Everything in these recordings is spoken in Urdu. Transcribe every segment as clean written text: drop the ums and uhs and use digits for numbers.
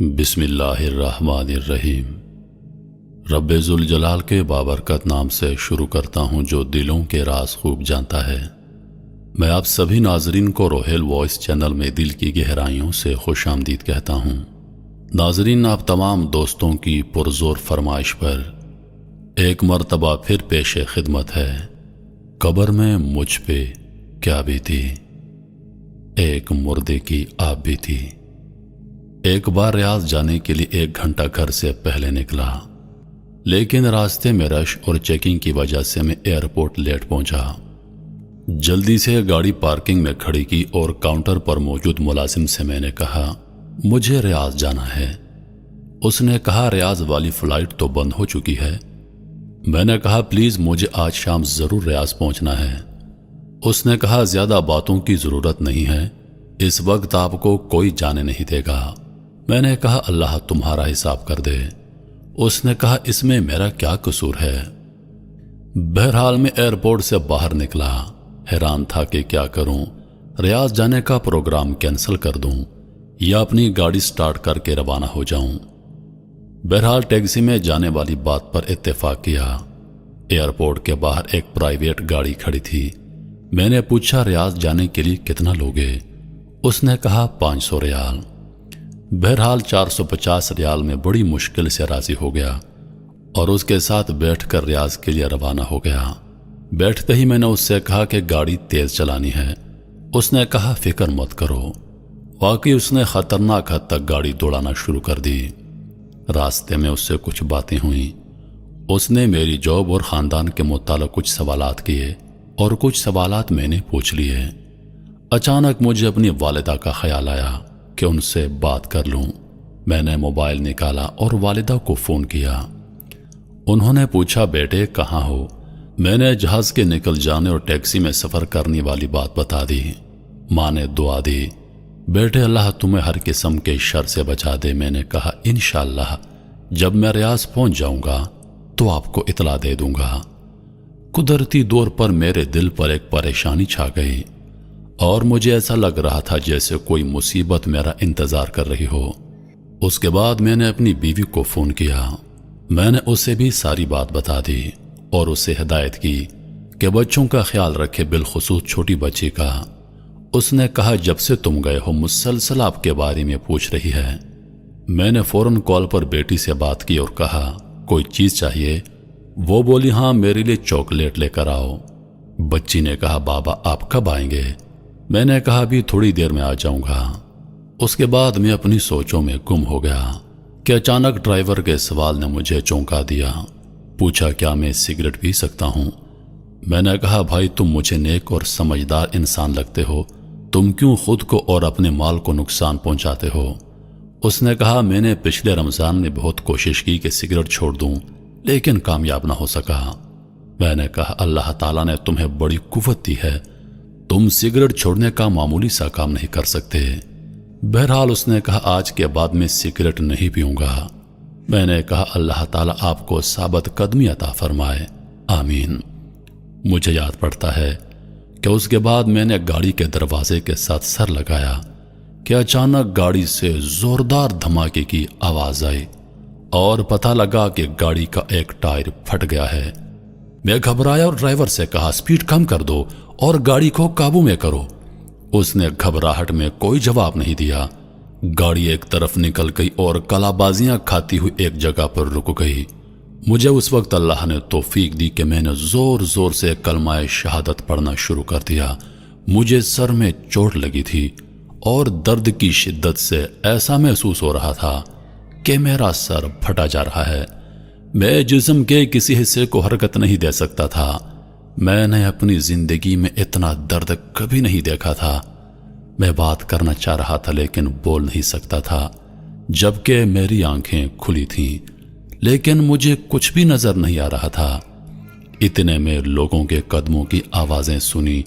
بسم اللہ الرحمن الرحیم۔ رب ذوالجلال کے بابرکت نام سے شروع کرتا ہوں جو دلوں کے راز خوب جانتا ہے۔ میں آپ سبھی ناظرین کو روہیل وائس چینل میں دل کی گہرائیوں سے خوش آمدید کہتا ہوں۔ ناظرین، آپ تمام دوستوں کی پرزور فرمائش پر ایک مرتبہ پھر پیش خدمت ہے۔ قبر میں مجھ پہ کیا بیتی، ایک مردے کی آپ بھی تھی۔ ایک بار ریاض جانے کے لیے 1 گھنٹہ گھر سے پہلے نکلا، لیکن راستے میں رش اور چیکنگ کی وجہ سے میں ایئرپورٹ لیٹ پہنچا۔ جلدی سے گاڑی پارکنگ میں کھڑی کی اور کاؤنٹر پر موجود ملازم سے میں نے کہا مجھے ریاض جانا ہے۔ اس نے کہا ریاض والی فلائٹ تو بند ہو چکی ہے۔ میں نے کہا پلیز مجھے آج شام ضرور ریاض پہنچنا ہے۔ اس نے کہا زیادہ باتوں کی ضرورت نہیں ہے، اس وقت آپ کو کوئی جانے نہیں دے گا۔ میں نے کہا اللہ تمہارا حساب کر دے۔ اس نے کہا اس میں میرا کیا قصور ہے؟ بہرحال میں ایئرپورٹ سے باہر نکلا، حیران تھا کہ کیا کروں، ریاض جانے کا پروگرام کینسل کر دوں یا اپنی گاڑی سٹارٹ کر کے روانہ ہو جاؤں۔ بہرحال ٹیکسی میں جانے والی بات پر اتفاق کیا۔ ایئرپورٹ کے باہر ایک پرائیویٹ گاڑی کھڑی تھی۔ میں نے پوچھا ریاض جانے کے لیے کتنا لوگے؟ اس نے کہا 500 ریال۔ بہرحال 450 ریال میں بڑی مشکل سے راضی ہو گیا اور اس کے ساتھ بیٹھ کر ریاض کے لیے روانہ ہو گیا۔ بیٹھتے ہی میں نے اس سے کہا کہ گاڑی تیز چلانی ہے۔ اس نے کہا فکر مت کرو۔ واقعی اس نے خطرناک حد تک گاڑی دوڑانا شروع کر دی۔ راستے میں اس سے کچھ باتیں ہوئیں۔ اس نے میری جاب اور خاندان کے متعلق کچھ سوالات کیے اور کچھ سوالات میں نے پوچھ لیے۔ اچانک مجھے اپنی والدہ کا خیال آیا کہ ان سے بات کر لوں۔ میں نے موبائل نکالا اور والدہ کو فون کیا۔ انہوں نے پوچھا بیٹے کہاں ہو؟ میں نے جہاز کے نکل جانے اور ٹیکسی میں سفر کرنے والی بات بتا دی۔ ماں نے دعا دی بیٹے اللہ تمہیں ہر قسم کے شر سے بچا دے۔ میں نے کہا انشاءاللہ جب میں ریاض پہنچ جاؤں گا تو آپ کو اطلاع دے دوں گا۔ قدرتی طور پر میرے دل پر ایک پریشانی چھا گئی اور مجھے ایسا لگ رہا تھا جیسے کوئی مصیبت میرا انتظار کر رہی ہو۔ اس کے بعد میں نے اپنی بیوی کو فون کیا۔ میں نے اسے بھی ساری بات بتا دی اور اسے ہدایت کی کہ بچوں کا خیال رکھے، بالخصوص چھوٹی بچی کا۔ اس نے کہا جب سے تم گئے ہو مسلسل آپ کے بارے میں پوچھ رہی ہے۔ میں نے فوراً کال پر بیٹی سے بات کی اور کہا کوئی چیز چاہیے؟ وہ بولی ہاں میرے لیے چاکلیٹ لے کر آؤ۔ بچی نے کہا بابا آپ کب آئیں گے؟ میں نے کہا ابھی تھوڑی دیر میں آ جاؤں گا۔ اس کے بعد میں اپنی سوچوں میں گم ہو گیا کہ اچانک ڈرائیور کے سوال نے مجھے چونکا دیا۔ پوچھا کیا میں سگریٹ پی سکتا ہوں؟ میں نے کہا بھائی تم مجھے نیک اور سمجھدار انسان لگتے ہو، تم کیوں خود کو اور اپنے مال کو نقصان پہنچاتے ہو؟ اس نے کہا میں نے پچھلے رمضان میں بہت کوشش کی کہ سگریٹ چھوڑ دوں لیکن کامیاب نہ ہو سکا۔ میں نے کہا اللہ تعالیٰ نے تمہیں بڑی قوت دی ہے، تم سگریٹ چھوڑنے کا معمولی سا کام نہیں کر سکتے۔ بہرحال اس نے کہا آج کے بعد میں سگریٹ نہیں پیوں گا۔ میں نے کہا اللہ تعالیٰ آپ کو ثابت قدمی عطا فرمائے، آمین۔ مجھے یاد پڑتا ہے کہ اس کے بعد میں نے گاڑی کے دروازے کے ساتھ سر لگایا کہ اچانک گاڑی سے زوردار دھماکے کی آواز آئی اور پتہ لگا کہ گاڑی کا ایک ٹائر پھٹ گیا ہے۔ میں گھبرایا اور ڈرائیور سے کہا سپیڈ کم کر دو اور گاڑی کو قابو میں کرو۔ اس نے گھبراہٹ میں کوئی جواب نہیں دیا۔ گاڑی ایک طرف نکل گئی اور کلا بازیاں کھاتی ہوئی ایک جگہ پر رک گئی۔ مجھے اس وقت اللہ نے توفیق دی کہ میں نے زور زور سے کلمہ شہادت پڑھنا شروع کر دیا۔ مجھے سر میں چوٹ لگی تھی اور درد کی شدت سے ایسا محسوس ہو رہا تھا کہ میرا سر پھٹا جا رہا ہے۔ میں جسم کے کسی حصے کو حرکت نہیں دے سکتا تھا۔ میں نے اپنی زندگی میں اتنا درد کبھی نہیں دیکھا تھا۔ میں بات کرنا چاہ رہا تھا لیکن بول نہیں سکتا تھا، جبکہ میری آنکھیں کھلی تھیں لیکن مجھے کچھ بھی نظر نہیں آ رہا تھا۔ اتنے میں لوگوں کے قدموں کی آوازیں سنی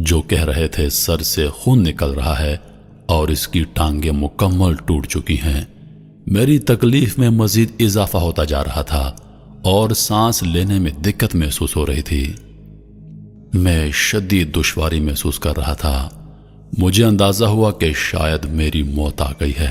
جو کہہ رہے تھے سر سے خون نکل رہا ہے اور اس کی ٹانگیں مکمل ٹوٹ چکی ہیں۔ میری تکلیف میں مزید اضافہ ہوتا جا رہا تھا اور سانس لینے میں دقت محسوس ہو رہی تھی۔ میں شدید دشواری محسوس کر رہا تھا۔ مجھے اندازہ ہوا کہ شاید میری موت آ گئی ہے۔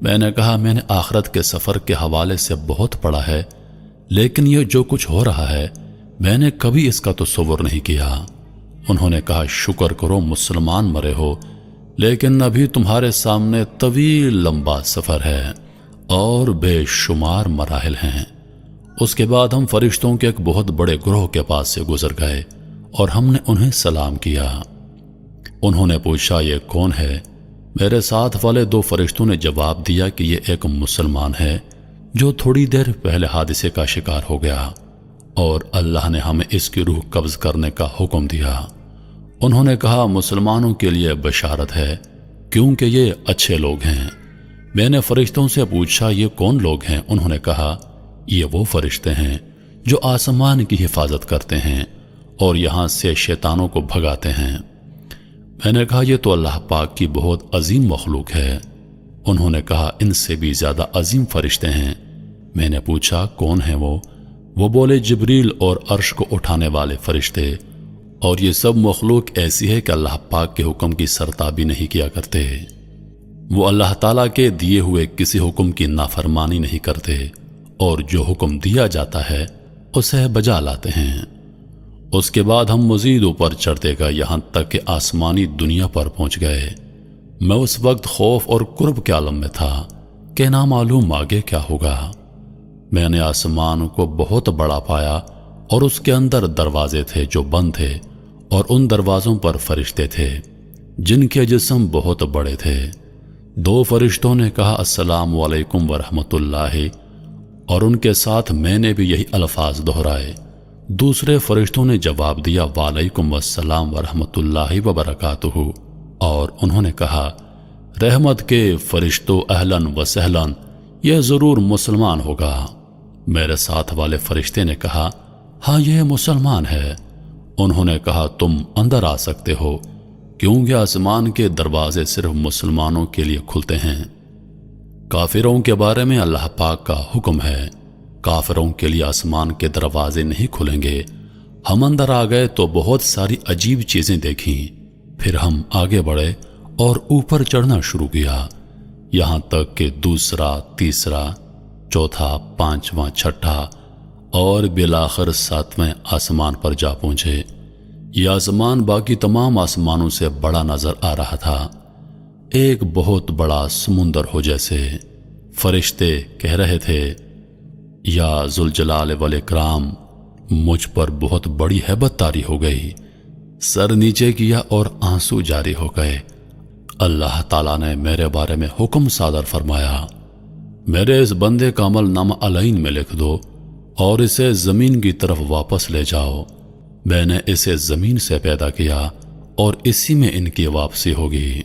میں نے کہا میں نے آخرت کے سفر کے حوالے سے بہت پڑھا ہے، لیکن یہ جو کچھ ہو رہا ہے میں نے کبھی اس کا تصور نہیں کیا۔ انہوں نے کہا شکر کرو مسلمان مرے ہو، لیکن ابھی تمہارے سامنے طویل لمبا سفر ہے اور بے شمار مراحل ہیں۔ اس کے بعد ہم فرشتوں کے ایک بہت بڑے گروہ کے پاس سے گزر گئے اور ہم نے انہیں سلام کیا۔ انہوں نے پوچھا یہ کون ہے؟ میرے ساتھ والے 2 فرشتوں نے جواب دیا کہ یہ ایک مسلمان ہے جو تھوڑی دیر پہلے حادثے کا شکار ہو گیا اور اللہ نے ہمیں اس کی روح قبض کرنے کا حکم دیا۔ انہوں نے کہا مسلمانوں کے لیے بشارت ہے کیونکہ یہ اچھے لوگ ہیں۔ میں نے فرشتوں سے پوچھا یہ کون لوگ ہیں؟ انہوں نے کہا یہ وہ فرشتے ہیں جو آسمان کی حفاظت کرتے ہیں اور یہاں سے شیطانوں کو بھگاتے ہیں۔ میں نے کہا یہ تو اللہ پاک کی بہت عظیم مخلوق ہے۔ انہوں نے کہا ان سے بھی زیادہ عظیم فرشتے ہیں۔ میں نے پوچھا کون ہیں وہ بولے جبریل اور عرش کو اٹھانے والے فرشتے، اور یہ سب مخلوق ایسی ہے کہ اللہ پاک کے حکم کی سرتابی نہیں کیا کرتے۔ وہ اللہ تعالیٰ کے دیے ہوئے کسی حکم کی نافرمانی نہیں کرتے اور جو حکم دیا جاتا ہے اسے بجا لاتے ہیں۔ اس کے بعد ہم مزید اوپر چڑھتے گئے یہاں تک کہ آسمانی دنیا پر پہنچ گئے۔ میں اس وقت خوف اور قرب کے عالم میں تھا کہ نامعلوم آگے کیا ہوگا۔ میں نے آسمان کو بہت بڑا پایا اور اس کے اندر دروازے تھے جو بند تھے، اور ان دروازوں پر فرشتے تھے جن کے جسم بہت بڑے تھے۔ 2 فرشتوں نے کہا السلام علیکم ورحمۃ اللہ، اور ان کے ساتھ میں نے بھی یہی الفاظ دہرائے۔ دوسرے فرشتوں نے جواب دیا وعلیکم السلام ورحمۃ اللہ وبرکاتہ، اور انہوں نے کہا رحمت کے فرشتوں اہلاً و سہلاً، یہ ضرور مسلمان ہوگا۔ میرے ساتھ والے فرشتے نے کہا ہاں یہ مسلمان ہے۔ انہوں نے کہا تم اندر آ سکتے ہو کیونکہ آسمان کے دروازے صرف مسلمانوں کے لیے کھلتے ہیں۔ کافروں کے بارے میں اللہ پاک کا حکم ہے کافروں کے لیے آسمان کے دروازے نہیں کھلیں گے۔ ہم اندر آ گئے تو بہت ساری عجیب چیزیں دیکھیں، پھر ہم آگے بڑھے اور اوپر چڑھنا شروع کیا، یہاں تک کہ دوسرا، تیسرا، چوتھا، پانچواں، چھٹا اور بالآخر 7ویں آسمان پر جا پہنچے۔ یہ آسمان باقی تمام آسمانوں سے بڑا نظر آ رہا تھا، ایک بہت بڑا سمندر ہو جیسے۔ فرشتے کہہ رہے تھے یا ذوالجلال والاکرام، مجھ پر بہت بڑی ہیبت طاری ہو گئی۔ سر نیچے کیا اور آنسو جاری ہو گئے۔ اللہ تعالیٰ نے میرے بارے میں حکم صادر فرمایا میرے اس بندے کا عمل نامہ علین میں لکھ دو اور اسے زمین کی طرف واپس لے جاؤ۔ میں نے اسے زمین سے پیدا کیا اور اسی میں ان کی واپسی ہوگی،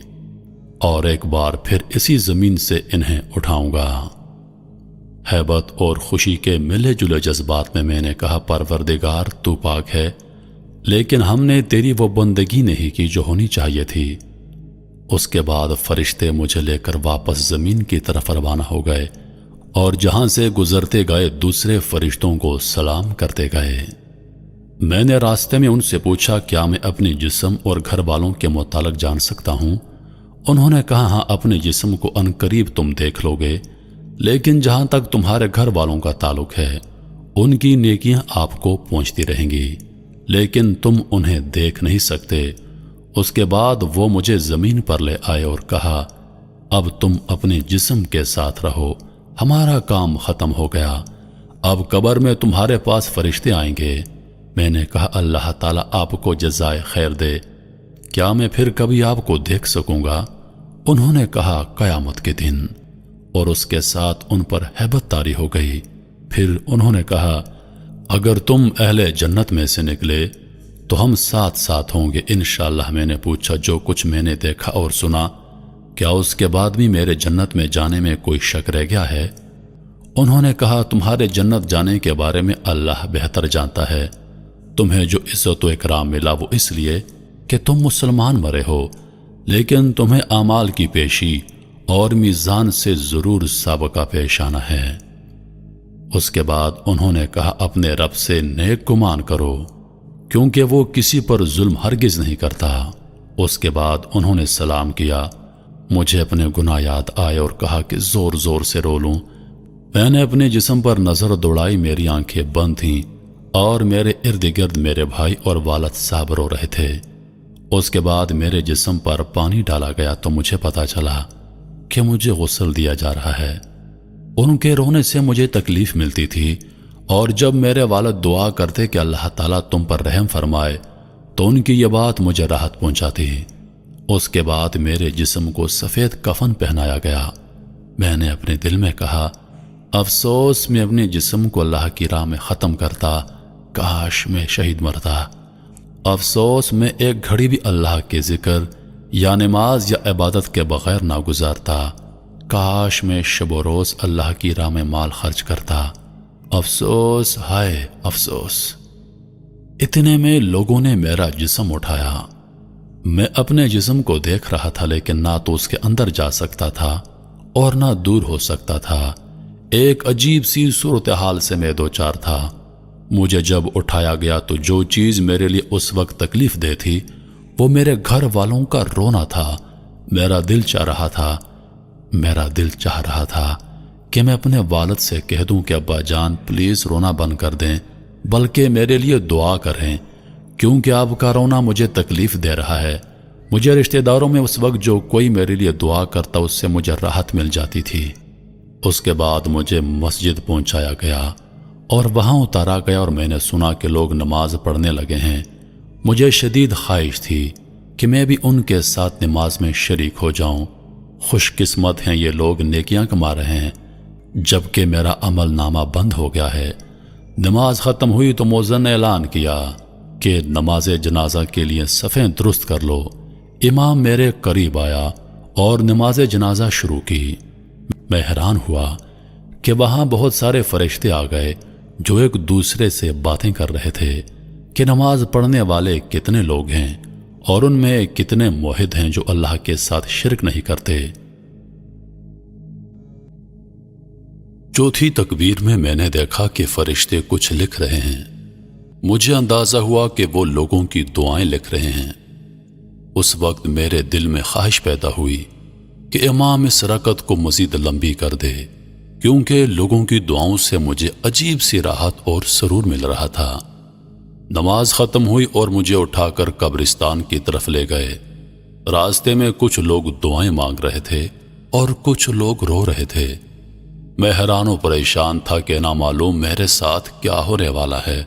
اور ایک بار پھر اسی زمین سے انہیں اٹھاؤں گا۔ ہیبت اور خوشی کے ملے جلے جذبات میں نے کہا پروردگار تو پاک ہے، لیکن ہم نے تیری وہ بندگی نہیں کی جو ہونی چاہیے تھی۔ اس کے بعد فرشتے مجھے لے کر واپس زمین کی طرف روانہ ہو گئے، اور جہاں سے گزرتے گئے دوسرے فرشتوں کو سلام کرتے گئے۔ میں نے راستے میں ان سے پوچھا کیا میں اپنے جسم اور گھر والوں کے متعلق جان سکتا ہوں؟ انہوں نے کہا ہاں اپنے جسم کو عنقریب تم دیکھ لو گے، لیکن جہاں تک تمہارے گھر والوں کا تعلق ہے ان کی نیکیاں آپ کو پہنچتی رہیں گی، لیکن تم انہیں دیکھ نہیں سکتے۔ اس کے بعد وہ مجھے زمین پر لے آئے اور کہا اب تم اپنے جسم کے ساتھ رہو، ہمارا کام ختم ہو گیا، اب قبر میں تمہارے پاس فرشتے آئیں گے۔ میں نے کہا اللہ تعالیٰ آپ کو جزائے خیر دے، کیا میں پھر کبھی آپ کو دیکھ سکوں گا؟ انہوں نے کہا قیامت کے دن، اور اس کے ساتھ ان پر ہیبت طاری ہو گئی۔ پھر انہوں نے کہا اگر تم اہل جنت میں سے نکلے تو ہم ساتھ ساتھ ہوں گے انشاءاللہ۔ میں نے پوچھا جو کچھ میں نے دیکھا اور سنا کیا اس کے بعد بھی میرے جنت میں جانے میں کوئی شک رہ گیا ہے؟ انہوں نے کہا تمہارے جنت جانے کے بارے میں اللہ بہتر جانتا ہے، تمہیں جو عزت و اکرام ملا وہ اس لیے کہ تم مسلمان مرے ہو، لیکن تمہیں اعمال کی پیشی اور میزان سے ضرور سابقہ پیش آنا ہے۔ اس کے بعد انہوں نے کہا اپنے رب سے نیک گمان کرو کیونکہ وہ کسی پر ظلم ہرگز نہیں کرتا۔ اس کے بعد انہوں نے سلام کیا، مجھے اپنے گناہ یاد آئے اور کہا کہ زور زور سے رو لوں۔ میں نے اپنے جسم پر نظر دوڑائی، میری آنکھیں بند تھیں اور میرے ارد گرد میرے بھائی اور والد صاحب رو رہے تھے۔ اس کے بعد میرے جسم پر پانی ڈالا گیا تو مجھے پتا چلا کہ مجھے غسل دیا جا رہا ہے۔ ان کے رونے سے مجھے تکلیف ملتی تھی، اور جب میرے والد دعا کرتے کہ اللہ تعالیٰ تم پر رحم فرمائے تو ان کی یہ بات مجھے راحت پہنچاتی۔ اس کے بعد میرے جسم کو سفید کفن پہنایا گیا۔ میں نے اپنے دل میں کہا، افسوس میں اپنے جسم کو اللہ کی راہ میں ختم کرتا، کاش میں شہید مرتا۔ افسوس میں ایک گھڑی بھی اللہ کے ذکر یا نماز یا عبادت کے بغیر نہ گزارتا، کاش میں شب و روز اللہ کی راہ میں مال خرچ کرتا۔ افسوس، ہائے افسوس۔ اتنے میں لوگوں نے میرا جسم اٹھایا۔ میں اپنے جسم کو دیکھ رہا تھا، لیکن نہ تو اس کے اندر جا سکتا تھا اور نہ دور ہو سکتا تھا۔ ایک عجیب سی صورتحال سے میں دوچار تھا۔ مجھے جب اٹھایا گیا تو جو چیز میرے لیے اس وقت تکلیف دہ تھی وہ میرے گھر والوں کا رونا تھا۔ میرا دل چاہ رہا تھا کہ میں اپنے والد سے کہہ دوں کہ ابا جان پلیز رونا بند کر دیں، بلکہ میرے لیے دعا کریں، کیونکہ آپ کا رونا مجھے تکلیف دے رہا ہے۔ مجھے رشتہ داروں میں اس وقت جو کوئی میرے لیے دعا کرتا اس سے مجھے راحت مل جاتی تھی۔ اس کے بعد مجھے مسجد پہنچایا گیا اور وہاں اتارا گیا، اور میں نے سنا کہ لوگ نماز پڑھنے لگے ہیں۔ مجھے شدید خواہش تھی کہ میں بھی ان کے ساتھ نماز میں شریک ہو جاؤں۔ خوش قسمت ہیں یہ لوگ، نیکیاں کما رہے ہیں، جبکہ میرا عمل نامہ بند ہو گیا ہے۔ نماز ختم ہوئی تو مؤذن نے اعلان کیا کہ نماز جنازہ کے لیے صفیں درست کر لو۔ امام میرے قریب آیا اور نماز جنازہ شروع کی۔ میں حیران ہوا کہ وہاں بہت سارے فرشتے آ گئے جو ایک دوسرے سے باتیں کر رہے تھے کہ نماز پڑھنے والے کتنے لوگ ہیں اور ان میں کتنے موحد ہیں جو اللہ کے ساتھ شرک نہیں کرتے۔ چوتھی تکبیر میں نے دیکھا کہ فرشتے کچھ لکھ رہے ہیں۔ مجھے اندازہ ہوا کہ وہ لوگوں کی دعائیں لکھ رہے ہیں۔ اس وقت میرے دل میں خواہش پیدا ہوئی کہ امام اس رکعت کو مزید لمبی کر دے، کیونکہ لوگوں کی دعاؤں سے مجھے عجیب سی راحت اور سرور مل رہا تھا۔ نماز ختم ہوئی اور مجھے اٹھا کر قبرستان کی طرف لے گئے۔ راستے میں کچھ لوگ دعائیں مانگ رہے تھے اور کچھ لوگ رو رہے تھے۔ میں حیران و پریشان تھا کہ نہ معلوم میرے ساتھ کیا ہونے والا ہے۔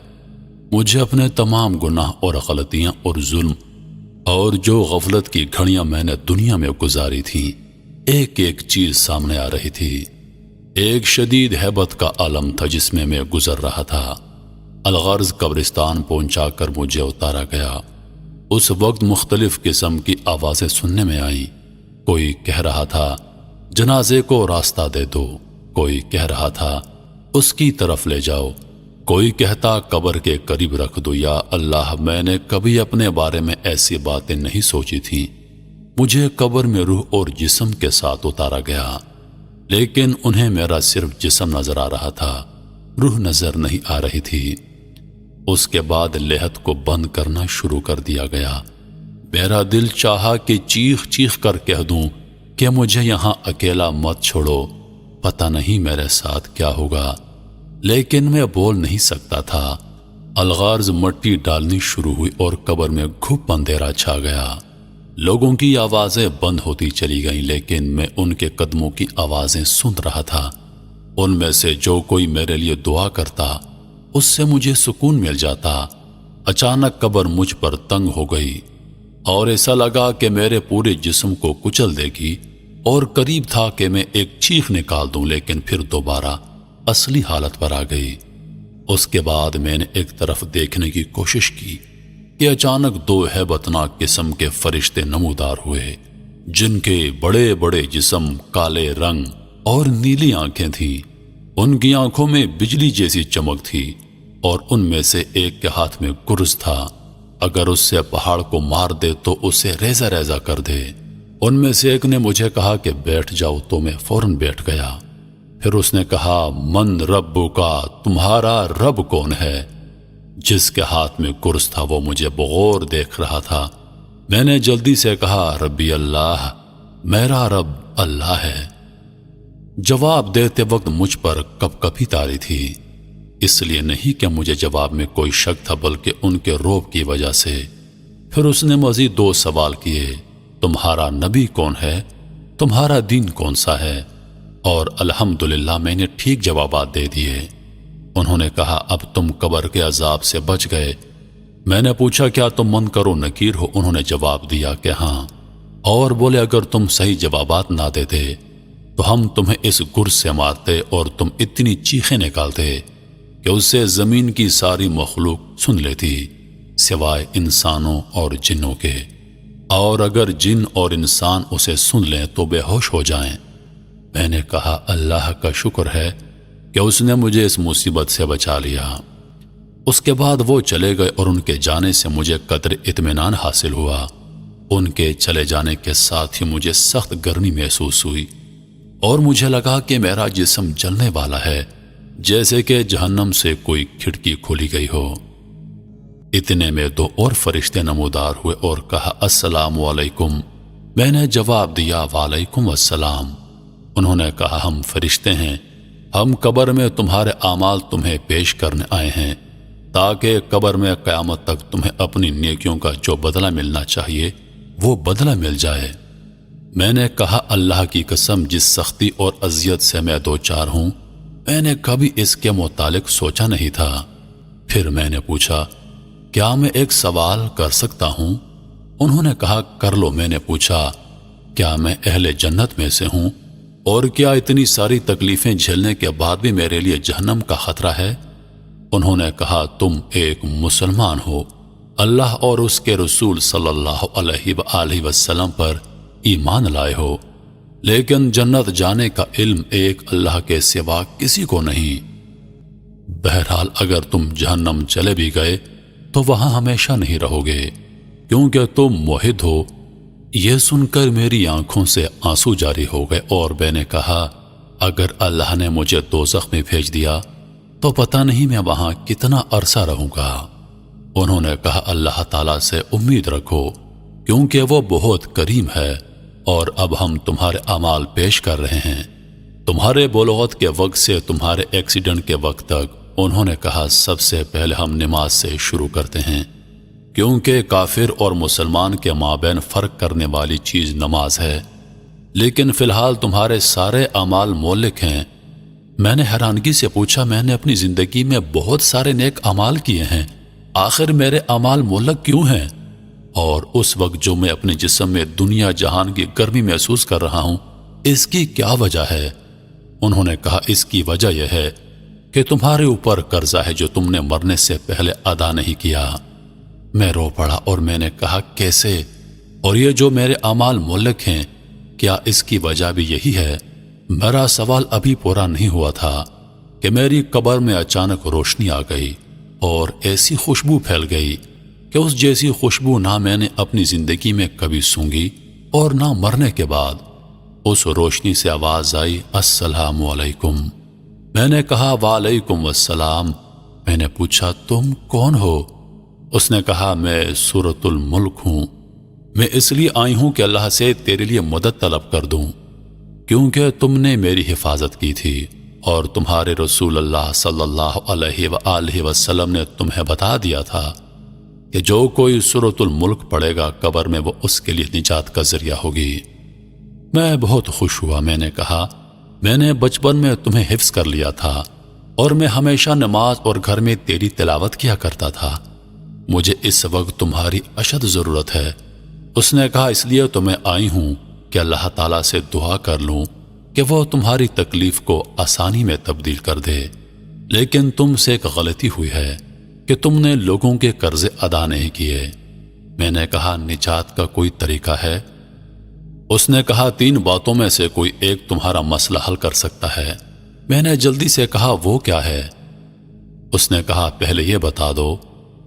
مجھے اپنے تمام گناہ اور غلطیاں اور ظلم اور جو غفلت کی گھڑیاں میں نے دنیا میں گزاری تھیں، ایک ایک چیز سامنے آ رہی تھی۔ ایک شدید ہیبت کا عالم تھا جس میں گزر رہا تھا۔ الغرض قبرستان پہنچا کر مجھے اتارا گیا۔ اس وقت مختلف قسم کی آوازیں سننے میں آئیں۔ کوئی کہہ رہا تھا جنازے کو راستہ دے دو، کوئی کہہ رہا تھا اس کی طرف لے جاؤ، کوئی کہتا قبر کے قریب رکھ دو۔ یا اللہ، میں نے کبھی اپنے بارے میں ایسی باتیں نہیں سوچی تھیں۔ مجھے قبر میں روح اور جسم کے ساتھ اتارا گیا، لیکن انہیں میرا صرف جسم نظر آ رہا تھا، روح نظر نہیں آ رہی تھی۔ اس کے بعد لحد کو بند کرنا شروع کر دیا گیا۔ میرا دل چاہا کہ چیخ چیخ کر کہہ دوں کہ مجھے یہاں اکیلا مت چھوڑو، پتہ نہیں میرے ساتھ کیا ہوگا، لیکن میں بول نہیں سکتا تھا۔ الغرض مٹی ڈالنی شروع ہوئی اور قبر میں گھپ اندھیرا چھا گیا۔ لوگوں کی آوازیں بند ہوتی چلی گئیں، لیکن میں ان کے قدموں کی آوازیں سن رہا تھا۔ ان میں سے جو کوئی میرے لیے دعا کرتا اس سے مجھے سکون مل جاتا۔ اچانک قبر مجھ پر تنگ ہو گئی اور ایسا لگا کہ میرے پورے جسم کو کچل دے گی، اور قریب تھا کہ میں ایک چیخ نکال دوں، لیکن پھر دوبارہ اصلی حالت پر آ گئی۔ اس کے بعد میں نے ایک طرف دیکھنے کی کوشش کی کہ اچانک دو ہیبتناک قسم کے فرشتے نمودار ہوئے، جن کے بڑے بڑے جسم، کالے رنگ اور نیلی آنکھیں تھیں۔ ان کی آنکھوں میں بجلی جیسی چمک تھی، اور ان میں سے ایک کے ہاتھ میں گرز تھا۔ اگر اس سے پہاڑ کو مار دے تو اسے ریزہ ریزہ کر دے۔ ان میں سے ایک نے مجھے کہا کہ بیٹھ جاؤ، تو میں فوراً بیٹھ گیا۔ پھر اس نے کہا، من ربو کا، تمہارا رب کون ہے؟ جس کے ہاتھ میں گرز تھا وہ مجھے بغور دیکھ رہا تھا۔ میں نے جلدی سے کہا، ربی اللہ، میرا رب اللہ ہے۔ جواب دیتے وقت مجھ پر کپ کپی طاری تھی، اس لیے نہیں کہ مجھے جواب میں کوئی شک تھا بلکہ ان کے روب کی وجہ سے۔ پھر اس نے مزید 2 سوال کیے، تمہارا نبی کون ہے؟ تمہارا دین کون سا ہے؟ اور الحمدللہ میں نے ٹھیک جوابات دے دیے۔ انہوں نے کہا اب تم قبر کے عذاب سے بچ گئے۔ میں نے پوچھا کیا تم منکر و نکیر ہو؟ انہوں نے جواب دیا کہ ہاں، اور بولے اگر تم صحیح جوابات نہ دیتے تو ہم تمہیں اس گرز سے مارتے اور تم اتنی چیخیں نکالتے کہ اس سے زمین کی ساری مخلوق سن لیتی سوائے انسانوں اور جنوں کے، اور اگر جن اور انسان اسے سن لیں تو بے ہوش ہو جائیں۔ میں نے کہا اللہ کا شکر ہے کہ اس نے مجھے اس مصیبت سے بچا لیا۔ اس کے بعد وہ چلے گئے اور ان کے جانے سے مجھے قدر اطمینان حاصل ہوا۔ ان کے چلے جانے کے ساتھ ہی مجھے سخت گرمی محسوس ہوئی اور مجھے لگا کہ میرا جسم جلنے والا ہے، جیسے کہ جہنم سے کوئی کھڑکی کھولی گئی ہو۔ اتنے میں 2 اور فرشتے نمودار ہوئے اور کہا السلام علیکم۔ میں نے جواب دیا وعلیکم السلام۔ انہوں نے کہا ہم فرشتے ہیں، ہم قبر میں تمہارے اعمال تمہیں پیش کرنے آئے ہیں تاکہ قبر میں قیامت تک تمہیں اپنی نیکیوں کا جو بدلہ ملنا چاہیے وہ بدلہ مل جائے۔ میں نے کہا اللہ کی قسم جس سختی اور اذیت سے میں دوچار ہوں میں نے کبھی اس کے متعلق سوچا نہیں تھا۔ پھر میں نے پوچھا کیا میں ایک سوال کر سکتا ہوں؟ انہوں نے کہا کر لو۔ میں نے پوچھا کیا میں اہل جنت میں سے ہوں اور کیا اتنی ساری تکلیفیں جھیلنے کے بعد بھی میرے لیے جہنم کا خطرہ ہے؟ انہوں نے کہا تم ایک مسلمان ہو، اللہ اور اس کے رسول صلی اللہ علیہ وآلہ وسلم پر ایمان لائے ہو، لیکن جنت جانے کا علم ایک اللہ کے سوا کسی کو نہیں۔ بہرحال اگر تم جہنم چلے بھی گئے تو وہاں ہمیشہ نہیں رہو گے کیونکہ تم موحد ہو۔ یہ سن کر میری آنکھوں سے آنسو جاری ہو گئے اور میں نے کہا اگر اللہ نے مجھے دوزخ میں بھیج دیا تو پتہ نہیں میں وہاں کتنا عرصہ رہوں گا۔ انہوں نے کہا اللہ تعالیٰ سے امید رکھو کیونکہ وہ بہت کریم ہے، اور اب ہم تمہارے اعمال پیش کر رہے ہیں تمہارے بلوغت کے وقت سے تمہارے ایکسیڈنٹ کے وقت تک۔ انہوں نے کہا سب سے پہلے ہم نماز سے شروع کرتے ہیں کیونکہ کافر اور مسلمان کے مابین فرق کرنے والی چیز نماز ہے، لیکن فی الحال تمہارے سارے اعمال مولک ہیں۔ میں نے حیرانگی سے پوچھا میں نے اپنی زندگی میں بہت سارے نیک اعمال کیے ہیں، آخر میرے اعمال مولک کیوں ہیں؟ اور اس وقت جو میں اپنے جسم میں دنیا جہان کی گرمی محسوس کر رہا ہوں اس کی کیا وجہ ہے؟ انہوں نے کہا اس کی وجہ یہ ہے کہ تمہارے اوپر قرضہ ہے جو تم نے مرنے سے پہلے ادا نہیں کیا۔ میں رو پڑا اور میں نے کہا کیسے؟ اور یہ جو میرے اعمال مولک ہیں کیا اس کی وجہ بھی یہی ہے؟ میرا سوال ابھی پورا نہیں ہوا تھا کہ میری قبر میں اچانک روشنی آ گئی اور ایسی خوشبو پھیل گئی کہ اس جیسی خوشبو نہ میں نے اپنی زندگی میں کبھی سونگھی اور نہ مرنے کے بعد۔ اس روشنی سے آواز آئی السلام علیکم۔ میں نے کہا وعلیکم السلام۔ میں نے پوچھا تم کون ہو؟ اس نے کہا میں سورۃ الملک ہوں، میں اس لیے آئی ہوں کہ اللہ سے تیرے لیے مدد طلب کر دوں کیونکہ تم نے میری حفاظت کی تھی اور تمہارے رسول اللہ صلی اللہ علیہ وآلہ وسلم نے تمہیں بتا دیا تھا کہ جو کوئی سورۃ الملک پڑھے گا قبر میں وہ اس کے لیے نجات کا ذریعہ ہوگی۔ میں بہت خوش ہوا۔ میں نے کہا میں نے بچپن میں تمہیں حفظ کر لیا تھا اور میں ہمیشہ نماز اور گھر میں تیری تلاوت کیا کرتا تھا، مجھے اس وقت تمہاری اشد ضرورت ہے۔ اس نے کہا اس لیے تو میں آئی ہوں کہ اللہ تعالیٰ سے دعا کر لوں کہ وہ تمہاری تکلیف کو آسانی میں تبدیل کر دے، لیکن تم سے ایک غلطی ہوئی ہے کہ تم نے لوگوں کے قرضے ادا نہیں کیے۔ میں نے کہا نجات کا کوئی طریقہ ہے؟ اس نے کہا 3 باتوں میں سے کوئی ایک تمہارا مسئلہ حل کر سکتا ہے۔ میں نے جلدی سے کہا وہ کیا ہے؟ اس نے کہا پہلے یہ بتا دو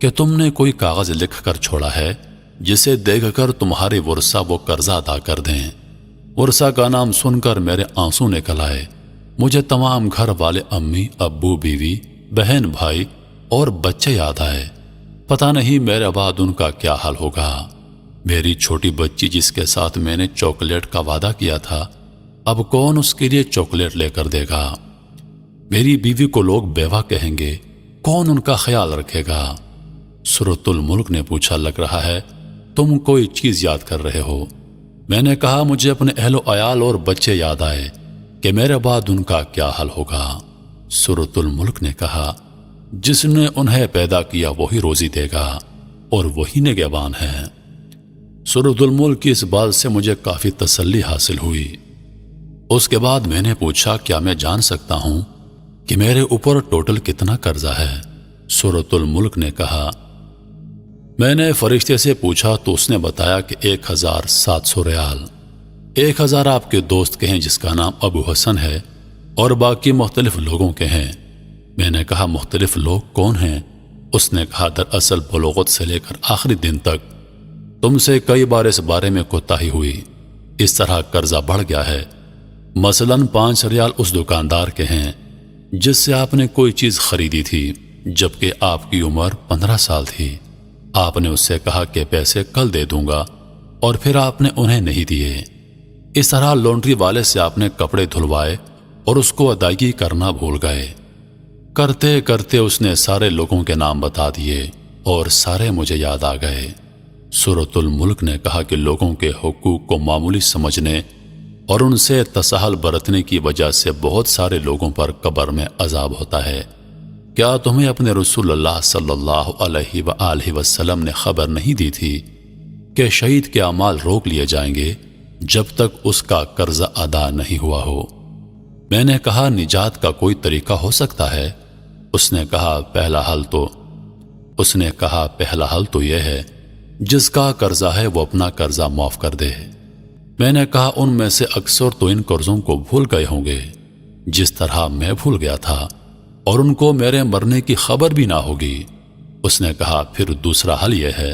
کہ تم نے کوئی کاغذ لکھ کر چھوڑا ہے جسے دیکھ کر تمہارے ورثہ وہ قرضہ ادا کر دیں۔ ورثہ کا نام سن کر میرے آنسو نکل آئے۔ مجھے تمام گھر والے امی ابو بیوی بہن بھائی اور بچے یاد آئے۔ پتہ نہیں میرے بعد ان کا کیا حال ہوگا۔ میری چھوٹی بچی جس کے ساتھ میں نے چاکلیٹ کا وعدہ کیا تھا، اب کون اس کے لیے چاکلیٹ لے کر دے گا؟ میری بیوی کو لوگ بیوہ کہیں گے، کون ان کا خیال رکھے گا؟ سورۃ الملک نے پوچھا، لگ رہا ہے تم کوئی چیز یاد کر رہے ہو۔ میں نے کہا، مجھے اپنے اہل و عیال اور بچے یاد آئے کہ میرے بعد ان کا کیا حل ہوگا۔ سورۃ الملک نے کہا، جس نے انہیں پیدا کیا وہی روزی دے گا اور وہی نگہبان ہے۔ سورۃ الملک کی اس بات سے مجھے کافی تسلی حاصل ہوئی۔ اس کے بعد میں نے پوچھا، کیا میں جان سکتا ہوں کہ میرے اوپر ٹوٹل کتنا قرضہ ہے؟ سورۃ الملک نے کہا، میں نے فرشتے سے پوچھا تو اس نے بتایا کہ 1700 ریال۔ 1000 آپ کے دوست کے ہیں جس کا نام ابو حسن ہے اور باقی مختلف لوگوں کے ہیں۔ میں نے کہا، مختلف لوگ کون ہیں؟ اس نے کہا، دراصل بلوغت سے لے کر آخری دن تک تم سے کئی بار اس بارے میں کوتاہی ہوئی، اس طرح قرضہ بڑھ گیا ہے۔ مثلاً 5 ریال اس دکاندار کے ہیں جس سے آپ نے کوئی چیز خریدی تھی جبکہ آپ کی عمر 15 سال تھی۔ آپ نے اس سے کہا کہ پیسے کل دے دوں گا اور پھر آپ نے انہیں نہیں دیے۔ اس طرح لانڈری والے سے آپ نے کپڑے دھلوائے اور اس کو ادائیگی کرنا بھول گئے۔ کرتے کرتے اس نے سارے لوگوں کے نام بتا دیے اور سارے مجھے یاد آ گئے۔ سورۃ الملک نے کہا کہ لوگوں کے حقوق کو معمولی سمجھنے اور ان سے تساہل برتنے کی وجہ سے بہت سارے لوگوں پر قبر میں عذاب ہوتا ہے۔ کیا تمہیں اپنے رسول اللہ صلی اللہ علیہ وآلہ وسلم نے خبر نہیں دی تھی کہ شہید کے اعمال روک لیے جائیں گے جب تک اس کا قرضہ ادا نہیں ہوا ہو؟ میں نے کہا، نجات کا کوئی طریقہ ہو سکتا ہے؟ اس نے کہا، پہلا حل تو یہ ہے جس کا قرضہ ہے وہ اپنا قرضہ معاف کر دے۔ میں نے کہا، ان میں سے اکثر تو ان قرضوں کو بھول گئے ہوں گے جس طرح میں بھول گیا تھا، اور ان کو میرے مرنے کی خبر بھی نہ ہوگی۔ اس نے کہا، پھر دوسرا حل یہ ہے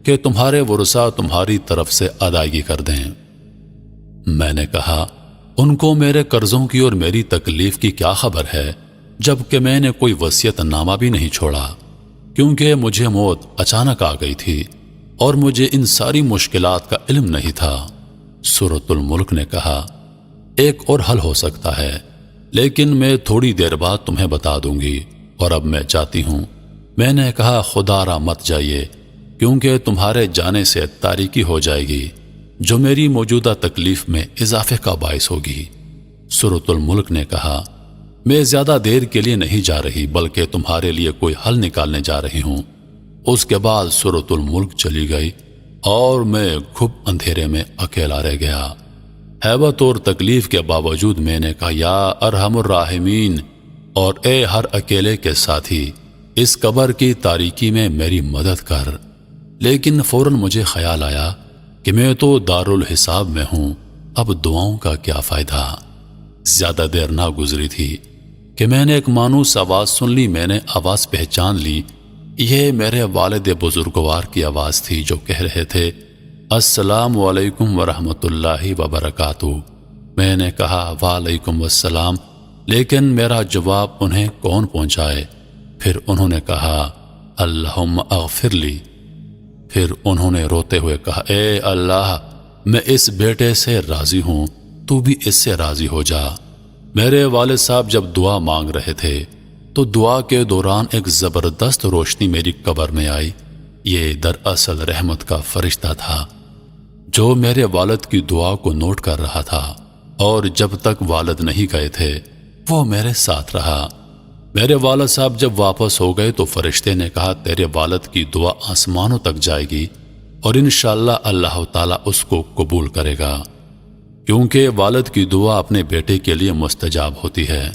کہ تمہارے ورثاء تمہاری طرف سے ادائیگی کر دیں۔ میں نے کہا، ان کو میرے قرضوں کی اور میری تکلیف کی کیا خبر ہے جبکہ میں نے کوئی وصیت نامہ بھی نہیں چھوڑا، کیونکہ مجھے موت اچانک آ گئی تھی اور مجھے ان ساری مشکلات کا علم نہیں تھا۔ سورۃ الملک نے کہا، ایک اور حل ہو سکتا ہے لیکن میں تھوڑی دیر بعد تمہیں بتا دوں گی، اور اب میں جاتی ہوں۔ میں نے کہا، خدا را مت جائیے کیونکہ تمہارے جانے سے تاریکی ہو جائے گی جو میری موجودہ تکلیف میں اضافے کا باعث ہوگی۔ سورۃ الملک نے کہا، میں زیادہ دیر کے لیے نہیں جا رہی بلکہ تمہارے لیے کوئی حل نکالنے جا رہی ہوں۔ اس کے بعد سورۃ الملک چلی گئی اور میں گھپ اندھیرے میں اکیلا رہ گیا۔ ہیبت اور تکلیف کے باوجود میں نے کہا، یا ارحم الراحمین، اور اے ہر اکیلے کے ساتھی، اس قبر کی تاریکی میں میری مدد کر۔ لیکن فوراً مجھے خیال آیا کہ میں تو دارالحساب میں ہوں، اب دعاؤں کا کیا فائدہ؟ زیادہ دیر نہ گزری تھی کہ میں نے ایک مانوس آواز سن لی۔ میں نے آواز پہچان لی، یہ میرے والد بزرگوار کی آواز تھی جو کہہ رہے تھے، السلام علیکم ورحمۃ اللہ وبرکاتہ۔ میں نے کہا، وعلیکم السلام، لیکن میرا جواب انہیں کون پہنچائے؟ پھر انہوں نے کہا، اللہم اغفر لی۔ پھر انہوں نے روتے ہوئے کہا، اے اللہ، میں اس بیٹے سے راضی ہوں، تو بھی اس سے راضی ہو جا۔ میرے والد صاحب جب دعا مانگ رہے تھے تو دعا کے دوران ایک زبردست روشنی میری قبر میں آئی۔ یہ دراصل رحمت کا فرشتہ تھا جو میرے والد کی دعا کو نوٹ کر رہا تھا، اور جب تک والد نہیں گئے تھے وہ میرے ساتھ رہا۔ میرے والد صاحب جب واپس ہو گئے تو فرشتے نے کہا، تیرے والد کی دعا آسمانوں تک جائے گی اور انشاءاللہ اللہ تعالیٰ اس کو قبول کرے گا، کیونکہ والد کی دعا اپنے بیٹے کے لیے مستجاب ہوتی ہے۔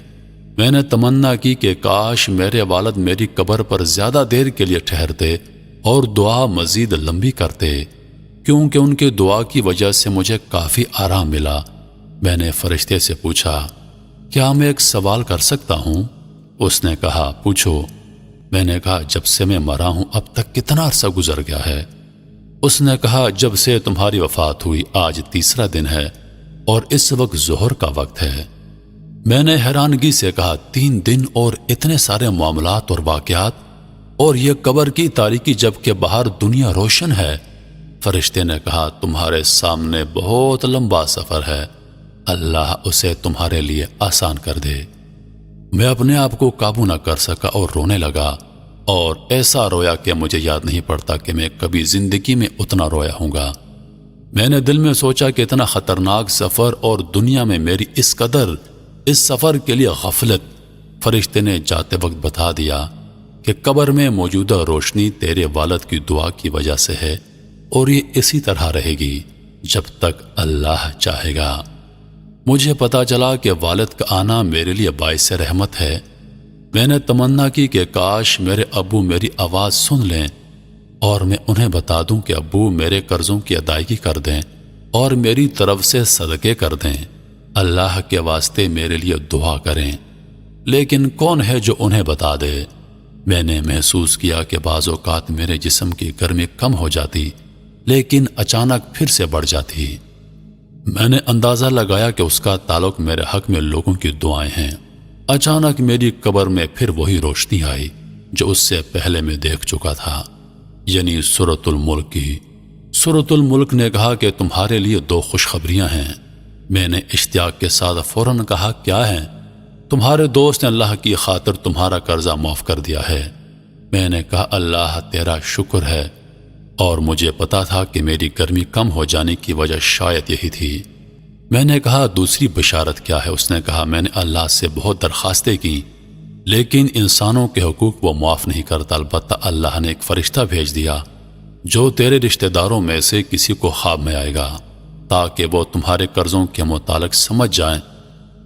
میں نے تمنا کی کہ کاش میرے والد میری قبر پر زیادہ دیر کے لیے ٹھہرتے اور دعا مزید لمبی کرتے، کیونکہ ان کی دعا کی وجہ سے مجھے کافی آرام ملا۔ میں نے فرشتے سے پوچھا، کیا میں ایک سوال کر سکتا ہوں؟ اس نے کہا، پوچھو۔ میں نے کہا، جب سے میں مرا ہوں اب تک کتنا عرصہ گزر گیا ہے؟ اس نے کہا، جب سے تمہاری وفات ہوئی آج تیسرا دن ہے اور اس وقت ظہر کا وقت ہے۔ میں نے حیرانگی سے کہا، 3 دن اور اتنے سارے معاملات اور واقعات، اور یہ قبر کی تاریکی جبکہ باہر دنیا روشن ہے۔ فرشتے نے کہا تمہارے سامنے بہت لمبا سفر ہے، اللہ اسے تمہارے لیے آسان کر دے۔ میں اپنے آپ کو قابو نہ کر سکا اور رونے لگا، اور ایسا رویا کہ مجھے یاد نہیں پڑتا کہ میں کبھی زندگی میں اتنا رویا ہوں گا۔ میں نے دل میں سوچا کہ اتنا خطرناک سفر اور دنیا میں میری اس قدر اس سفر کے لیے غفلت۔ فرشتے نے جاتے وقت بتا دیا کہ قبر میں موجودہ روشنی تیرے والد کی دعا کی وجہ سے ہے، اور یہ اسی طرح رہے گی جب تک اللہ چاہے گا۔ مجھے پتا چلا کہ والد کا آنا میرے لیے باعث رحمت ہے۔ میں نے تمنا کی کہ کاش میرے ابو میری آواز سن لیں اور میں انہیں بتا دوں کہ ابو میرے قرضوں کی ادائیگی کر دیں اور میری طرف سے صدقے کر دیں، اللہ کے واسطے میرے لیے دعا کریں، لیکن کون ہے جو انہیں بتا دے؟ میں نے محسوس کیا کہ بعض اوقات میرے جسم کی گرمی کم ہو جاتی لیکن اچانک پھر سے بڑھ جاتی۔ میں نے اندازہ لگایا کہ اس کا تعلق میرے حق میں لوگوں کی دعائیں ہیں۔ اچانک میری قبر میں پھر وہی روشنی آئی جو اس سے پہلے میں دیکھ چکا تھا، یعنی سورۃ الملک کی۔ سورۃ الملک نے کہا کہ تمہارے لیے 2 خوشخبریاں ہیں۔ میں نے اشتیاق کے ساتھ فوراً کہا کیا ہیں؟ تمہارے دوست نے اللہ کی خاطر تمہارا قرضہ معاف کر دیا ہے۔ میں نے کہا اللہ تیرا شکر ہے، اور مجھے پتا تھا کہ میری گرمی کم ہو جانے کی وجہ شاید یہی تھی۔ میں نے کہا دوسری بشارت کیا ہے؟ اس نے کہا میں نے اللہ سے بہت درخواستیں کی لیکن انسانوں کے حقوق وہ معاف نہیں کرتا، البتہ اللہ نے ایک فرشتہ بھیج دیا جو تیرے رشتہ داروں میں سے کسی کو خواب میں آئے گا تاکہ وہ تمہارے قرضوں کے متعلق سمجھ جائیں۔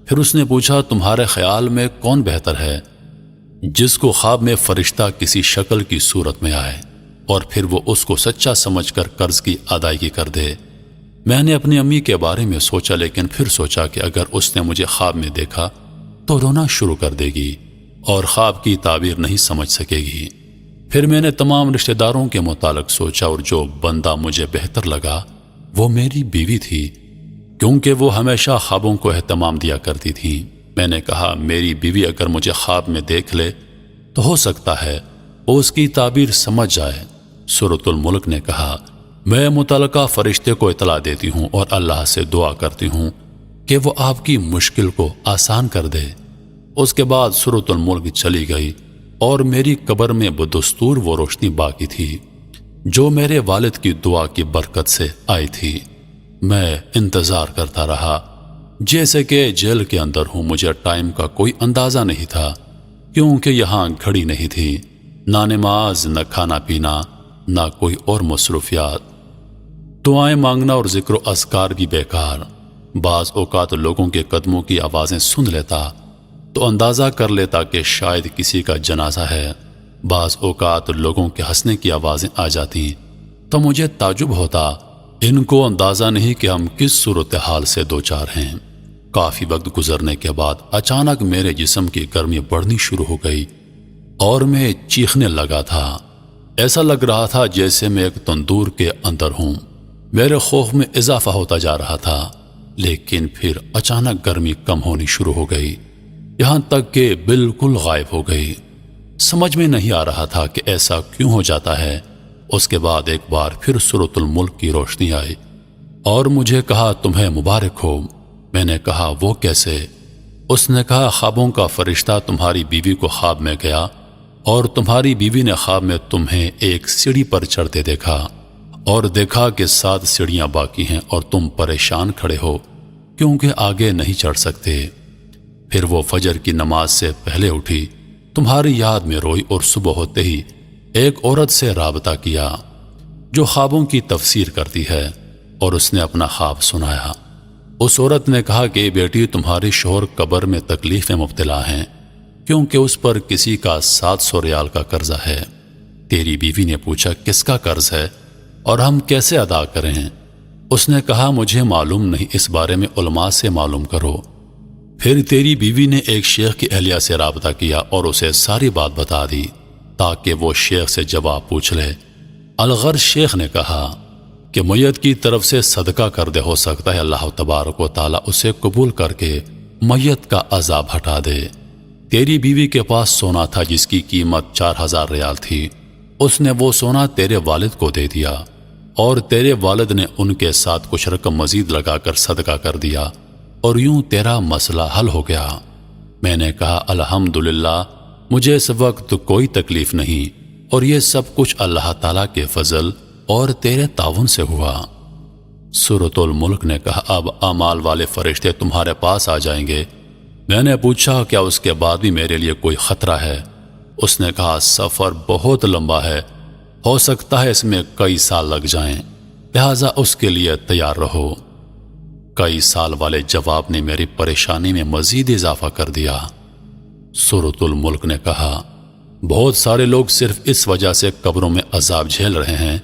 پھر اس نے پوچھا تمہارے خیال میں کون بہتر ہے، جس کو خواب میں فرشتہ کسی شکل کی صورت میں آئے اور پھر وہ اس کو سچا سمجھ کر قرض کی ادائیگی کر دے؟ میں نے اپنی امی کے بارے میں سوچا لیکن پھر سوچا کہ اگر اس نے مجھے خواب میں دیکھا تو رونا شروع کر دے گی اور خواب کی تعبیر نہیں سمجھ سکے گی۔ پھر میں نے تمام رشتہ داروں کے متعلق سوچا اور جو بندہ مجھے بہتر لگا وہ میری بیوی تھی، کیونکہ وہ ہمیشہ خوابوں کو اہتمام دیا کرتی تھی۔ میں نے کہا میری بیوی اگر مجھے خواب میں دیکھ لے تو ہو سکتا ہے وہ اس کی تعبیر سمجھ جائے۔ سورۃ الملک نے کہا میں متعلقہ فرشتے کو اطلاع دیتی ہوں اور اللہ سے دعا کرتی ہوں کہ وہ آپ کی مشکل کو آسان کر دے۔ اس کے بعد سورۃ الملک چلی گئی اور میری قبر میں بدستور وہ روشنی باقی تھی جو میرے والد کی دعا کی برکت سے آئی تھی۔ میں انتظار کرتا رہا جیسے کہ جیل کے اندر ہوں۔ مجھے ٹائم کا کوئی اندازہ نہیں تھا کیونکہ یہاں گھڑی نہیں تھی، نہ نماز، نہ کھانا پینا، نہ کوئی اور مصروفیات۔ دعائیں مانگنا اور ذکر و اذکار بھی بیکار۔ بعض اوقات لوگوں کے قدموں کی آوازیں سن لیتا تو اندازہ کر لیتا کہ شاید کسی کا جنازہ ہے۔ بعض اوقات لوگوں کے ہنسنے کی آوازیں آ جاتی تو مجھے تعجب ہوتا، ان کو اندازہ نہیں کہ ہم کس صورتحال سے دوچار ہیں۔ کافی وقت گزرنے کے بعد اچانک میرے جسم کی گرمی بڑھنی شروع ہو گئی اور میں چیخنے لگا تھا۔ ایسا لگ رہا تھا جیسے میں ایک تندور کے اندر ہوں۔ میرے خوف میں اضافہ ہوتا جا رہا تھا، لیکن پھر اچانک گرمی کم ہونی شروع ہو گئی، یہاں تک کہ بالکل غائب ہو گئی۔ سمجھ میں نہیں آ رہا تھا کہ ایسا کیوں ہو جاتا ہے۔ اس کے بعد ایک بار پھر سورۃ الملک کی روشنی آئی اور مجھے کہا تمہیں مبارک ہو۔ میں نے کہا وہ کیسے؟ اس نے کہا خوابوں کا فرشتہ تمہاری بیوی کو خواب میں گیا اور تمہاری بیوی نے خواب میں تمہیں ایک سیڑھی پر چڑھتے دیکھا اور دیکھا کہ 7 سیڑھیاں باقی ہیں اور تم پریشان کھڑے ہو کیونکہ آگے نہیں چڑھ سکتے۔ پھر وہ فجر کی نماز سے پہلے اٹھی، تمہاری یاد میں روئی اور صبح ہوتے ہی ایک عورت سے رابطہ کیا جو خوابوں کی تفسیر کرتی ہے، اور اس نے اپنا خواب سنایا۔ اس عورت نے کہا کہ بیٹی تمہارے شوہر قبر میں تکلیف میں مبتلا ہیں کیونکہ اس پر کسی کا 700 ریال کا قرضہ ہے۔ تیری بیوی نے پوچھا کس کا قرض ہے اور ہم کیسے ادا کریں؟ اس نے کہا مجھے معلوم نہیں، اس بارے میں علماء سے معلوم کرو۔ پھر تیری بیوی نے ایک شیخ کی اہلیہ سے رابطہ کیا اور اسے ساری بات بتا دی تاکہ وہ شیخ سے جواب پوچھ لے۔ الغرض شیخ نے کہا کہ میت کی طرف سے صدقہ کر دے، ہو سکتا ہے اللہ تبارک و تعالیٰ اسے قبول کر کے میت کا عذاب ہٹا دے۔ تیری بیوی کے پاس سونا تھا جس کی قیمت 4000 ریال تھی، اس نے وہ سونا تیرے والد کو دے دیا۔ اور تیرے والد نے ان کے ساتھ کچھ رقم مزید لگا کر صدقہ کر دیا اور یوں تیرا مسئلہ حل ہو گیا۔ میں نے کہا الحمدللہ، مجھے اس وقت کوئی تکلیف نہیں، اور یہ سب کچھ اللہ تعالیٰ کے فضل اور تیرے تعاون سے ہوا۔ سورۃ الملک نے کہا اب اعمال والے فرشتے تمہارے پاس آ جائیں گے۔ میں نے پوچھا کیا اس کے بعد بھی میرے لیے کوئی خطرہ ہے؟ اس نے کہا سفر بہت لمبا ہے، ہو سکتا ہے اس میں کئی سال لگ جائیں، لہذا اس کے لیے تیار رہو۔ کئی سال والے جواب نے میری پریشانی میں مزید اضافہ کر دیا۔ سورۃ الملک نے کہا بہت سارے لوگ صرف اس وجہ سے قبروں میں عذاب جھیل رہے ہیں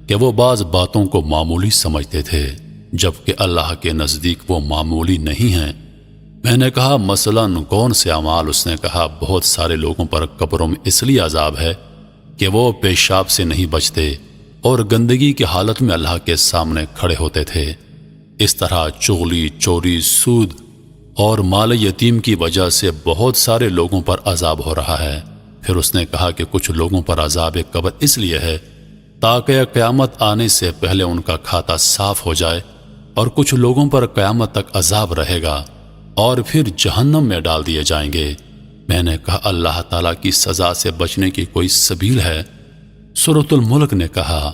کہ وہ بعض باتوں کو معمولی سمجھتے تھے، جبکہ اللہ کے نزدیک وہ معمولی نہیں ہیں۔ میں نے کہا مثلاً کون سے اعمال؟ اس نے کہا بہت سارے لوگوں پر قبروں میں اس لیے عذاب ہے کہ وہ پیشاب سے نہیں بچتے اور گندگی کی حالت میں اللہ کے سامنے کھڑے ہوتے تھے۔ اس طرح چغلی، چوری، سود اور مال یتیم کی وجہ سے بہت سارے لوگوں پر عذاب ہو رہا ہے۔ پھر اس نے کہا کہ کچھ لوگوں پر عذاب قبر اس لیے ہے تاکہ قیامت آنے سے پہلے ان کا کھاتا صاف ہو جائے، اور کچھ لوگوں پر قیامت تک عذاب رہے گا اور پھر جہنم میں ڈال دیے جائیں گے۔ میں نے کہا اللہ تعالیٰ کی سزا سے بچنے کی کوئی سبیل ہے؟ سورۃ الملک نے کہا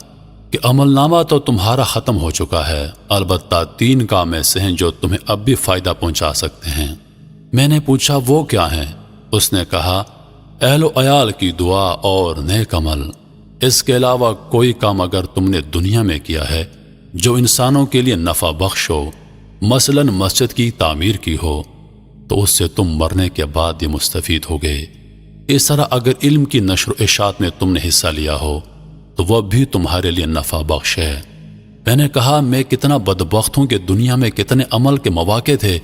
کہ عمل نامہ تو تمہارا ختم ہو چکا ہے، البتہ 3 کام ایسے ہیں جو تمہیں اب بھی فائدہ پہنچا سکتے ہیں۔ میں نے پوچھا وہ کیا ہیں؟ اس نے کہا اہل و عیال کی دعا اور نیک عمل۔ اس کے علاوہ کوئی کام اگر تم نے دنیا میں کیا ہے جو انسانوں کے لیے نفع بخش ہو، مثلاً مسجد کی تعمیر کی ہو، تو اس سے تم مرنے کے بعد بھی مستفید ہوگے۔ اس طرح اگر علم کی نشر و اشاعت میں تم نے حصہ لیا ہو تو وہ بھی تمہارے لیے نفع بخش ہے۔ میں نے کہا میں کتنا بدبخت ہوں کہ دنیا میں کتنے عمل کے مواقع تھے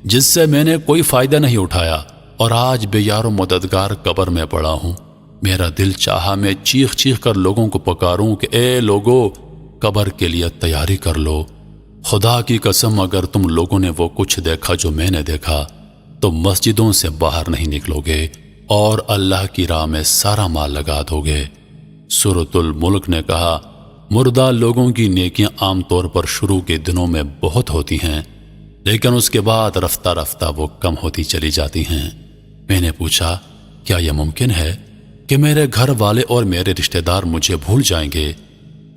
جس سے میں نے کوئی فائدہ نہیں اٹھایا، اور آج بے یار و مددگار قبر میں پڑا ہوں۔ میرا دل چاہا میں چیخ چیخ کر لوگوں کو پکاروں کہ اے لوگو، قبر کے لیے تیاری کر لو۔ خدا کی قسم اگر تم لوگوں نے وہ کچھ دیکھا جو میں نے دیکھا تو مسجدوں سے باہر نہیں نکلو گے اور اللہ کی راہ میں سارا مال لگا دو گے۔ سورۃ الملک نے کہا مردہ لوگوں کی نیکیاں عام طور پر شروع کے دنوں میں بہت ہوتی ہیں، لیکن اس کے بعد رفتہ رفتہ وہ کم ہوتی چلی جاتی ہیں۔ میں نے پوچھا کیا یہ ممکن ہے کہ میرے گھر والے اور میرے رشتہ دار مجھے بھول جائیں گے؟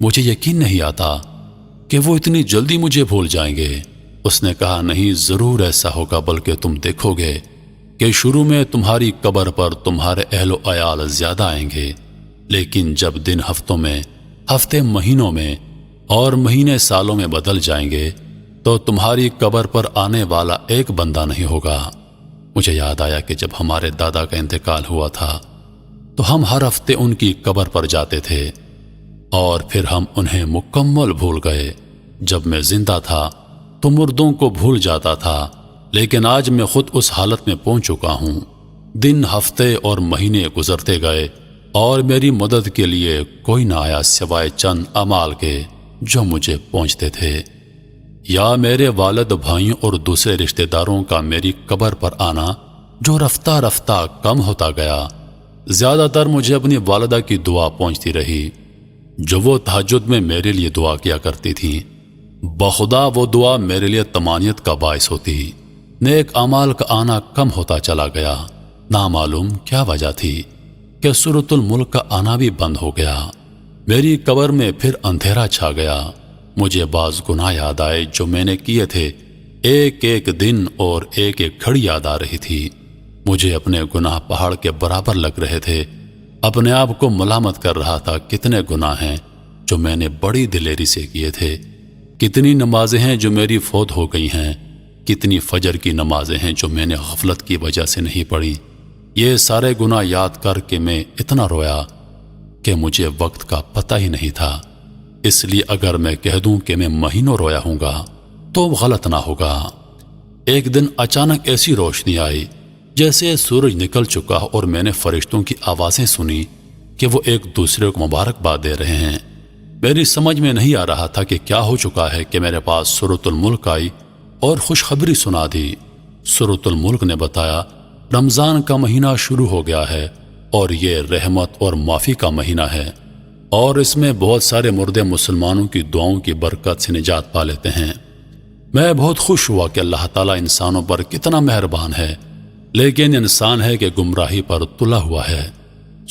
مجھے یقین نہیں آتا کہ وہ اتنی جلدی مجھے بھول جائیں گے۔ اس نے کہا نہیں، ضرور ایسا ہوگا، بلکہ تم دیکھو گے کہ شروع میں تمہاری قبر پر تمہارے اہل و عیال زیادہ آئیں گے، لیکن جب دن ہفتوں میں، ہفتے مہینوں میں اور مہینے سالوں میں بدل جائیں گے تو تمہاری قبر پر آنے والا ایک بندہ نہیں ہوگا۔ مجھے یاد آیا کہ جب ہمارے دادا کا انتقال ہوا تھا تو ہم ہر ہفتے ان کی قبر پر جاتے تھے اور پھر ہم انہیں مکمل بھول گئے۔ جب میں زندہ تھا تو مردوں کو بھول جاتا تھا، لیکن آج میں خود اس حالت میں پہنچ چکا ہوں۔ دن، ہفتے اور مہینے گزرتے گئے اور میری مدد کے لیے کوئی نہ آیا سوائے چند اعمال کے جو مجھے پہنچتے تھے، یا میرے والد، بھائیوں اور دوسرے رشتہ داروں کا میری قبر پر آنا جو رفتہ رفتہ کم ہوتا گیا۔ زیادہ تر مجھے اپنی والدہ کی دعا پہنچتی رہی جو وہ تہجد میں میرے لیے دعا کیا کرتی تھی۔ بخدا وہ دعا میرے لیے طمانینت کا باعث ہوتی۔ نیک اعمال کا آنا کم ہوتا چلا گیا۔ نامعلوم کیا وجہ تھی کہ سورۃ الملک کا آنا بھی بند ہو گیا۔ میری قبر میں پھر اندھیرا چھا گیا۔ مجھے بعض گناہ یاد آئے جو میں نے کیے تھے، ایک ایک دن اور ایک ایک گھڑی یاد آ رہی تھی۔ مجھے اپنے گناہ پہاڑ کے برابر لگ رہے تھے۔ اپنے آپ کو ملامت کر رہا تھا، کتنے گناہ ہیں جو میں نے بڑی دلیری سے کیے تھے، کتنی نمازیں ہیں جو میری فوت ہو گئی ہیں، کتنی فجر کی نمازیں ہیں جو میں نے غفلت کی وجہ سے نہیں پڑھی۔ یہ سارے گناہ یاد کر کے میں اتنا رویا کہ مجھے وقت کا پتہ ہی نہیں تھا۔ اس لیے اگر میں کہہ دوں کہ میں مہینوں رویا ہوں گا تو غلط نہ ہوگا۔ ایک دن اچانک ایسی روشنی آئی جیسے سورج نکل چکا اور میں نے فرشتوں کی آوازیں سنی کہ وہ ایک دوسرے کو مبارکباد دے رہے ہیں۔ میری سمجھ میں نہیں آ رہا تھا کہ کیا ہو چکا ہے کہ میرے پاس سورۃ الملک آئی اور خوشخبری سنا دی۔ سورۃ الملک نے بتایا رمضان کا مہینہ شروع ہو گیا ہے اور یہ رحمت اور معافی کا مہینہ ہے۔ اور اس میں بہت سارے مردے مسلمانوں کی دعاؤں کی برکت سے نجات پا لیتے ہیں۔ میں بہت خوش ہوا کہ اللہ تعالیٰ انسانوں پر کتنا مہربان ہے، لیکن انسان ہے کہ گمراہی پر تلا ہوا ہے۔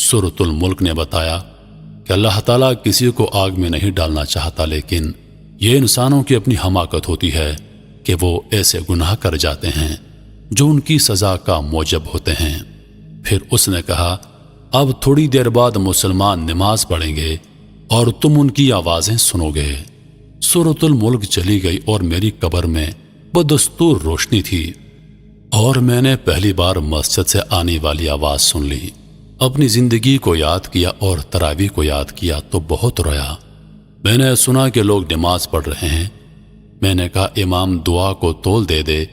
سورۃ الملک نے بتایا کہ اللہ تعالیٰ کسی کو آگ میں نہیں ڈالنا چاہتا، لیکن یہ انسانوں کی اپنی حماقت ہوتی ہے کہ وہ ایسے گناہ کر جاتے ہیں جو ان کی سزا کا موجب ہوتے ہیں۔ پھر اس نے کہا، اب تھوڑی دیر بعد مسلمان نماز پڑھیں گے اور تم ان کی آوازیں سنو گے۔ سورۃ الملک چلی گئی اور میری قبر میں بدستور روشنی تھی، اور میں نے پہلی بار مسجد سے آنے والی آواز سن لی۔ اپنی زندگی کو یاد کیا اور تراویح کو یاد کیا تو بہت رویا۔ میں نے سنا کہ لوگ نماز پڑھ رہے ہیں۔ میں نے کہا، امام دعا کو تول دے دے،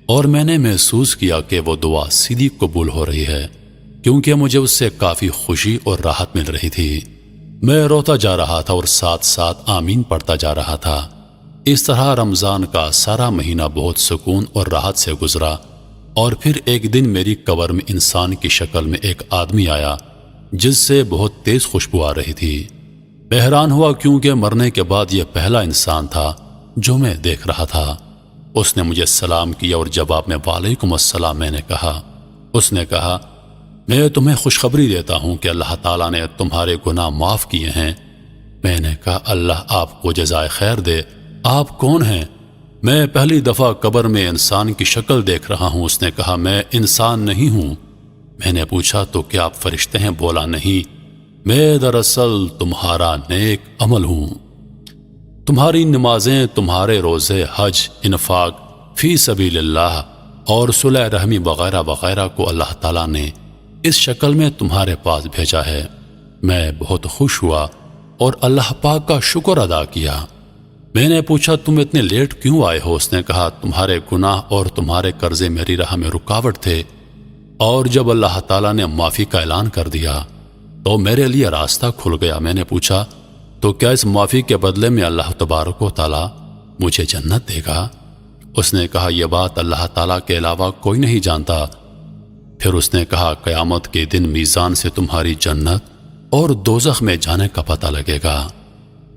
اور میں نے محسوس کیا کہ وہ دعا سیدھی قبول ہو رہی ہے، کیونکہ مجھے اس سے کافی خوشی اور راحت مل رہی تھی۔ میں روتا جا رہا تھا اور ساتھ ساتھ آمین پڑھتا جا رہا تھا۔ اس طرح رمضان کا سارا مہینہ بہت سکون اور راحت سے گزرا، اور پھر ایک دن میری قبر میں انسان کی شکل میں ایک آدمی آیا جس سے بہت تیز خوشبو آ رہی تھی۔ میں حیران ہوا کیونکہ مرنے کے بعد یہ پہلا انسان تھا جو میں دیکھ رہا تھا۔ اس نے مجھے سلام کیا اور جواب میں وعلیکم السلام میں نے کہا۔ اس نے کہا، میں تمہیں خوشخبری دیتا ہوں کہ اللہ تعالیٰ نے تمہارے گناہ معاف کیے ہیں۔ میں نے کہا، اللہ آپ کو جزائے خیر دے، آپ کون ہیں؟ میں پہلی دفعہ قبر میں انسان کی شکل دیکھ رہا ہوں۔ اس نے کہا، میں انسان نہیں ہوں۔ میں نے پوچھا، تو کیا آپ فرشتے ہیں؟ بولا، نہیں، میں دراصل تمہارا نیک عمل ہوں۔ تمہاری نمازیں، تمہارے روزے، حج، انفاق فی سبیل اللہ اور صلح رحمی وغیرہ وغیرہ کو اللہ تعالیٰ نے اس شکل میں تمہارے پاس بھیجا ہے۔ میں بہت خوش ہوا اور اللہ پاک کا شکر ادا کیا۔ میں نے پوچھا، تم اتنے لیٹ کیوں آئے ہو؟ اس نے کہا، تمہارے گناہ اور تمہارے قرضے میری راہ میں رکاوٹ تھے، اور جب اللہ تعالیٰ نے معافی کا اعلان کر دیا تو میرے لیے راستہ کھل گیا۔ میں نے پوچھا، تو کیا اس معافی کے بدلے میں اللہ تبارک و تعالیٰ مجھے جنت دے گا؟ اس نے کہا، یہ بات اللہ تعالیٰ کے علاوہ کوئی نہیں جانتا۔ پھر اس نے کہا، قیامت کے دن میزان سے تمہاری جنت اور دوزخ میں جانے کا پتہ لگے گا۔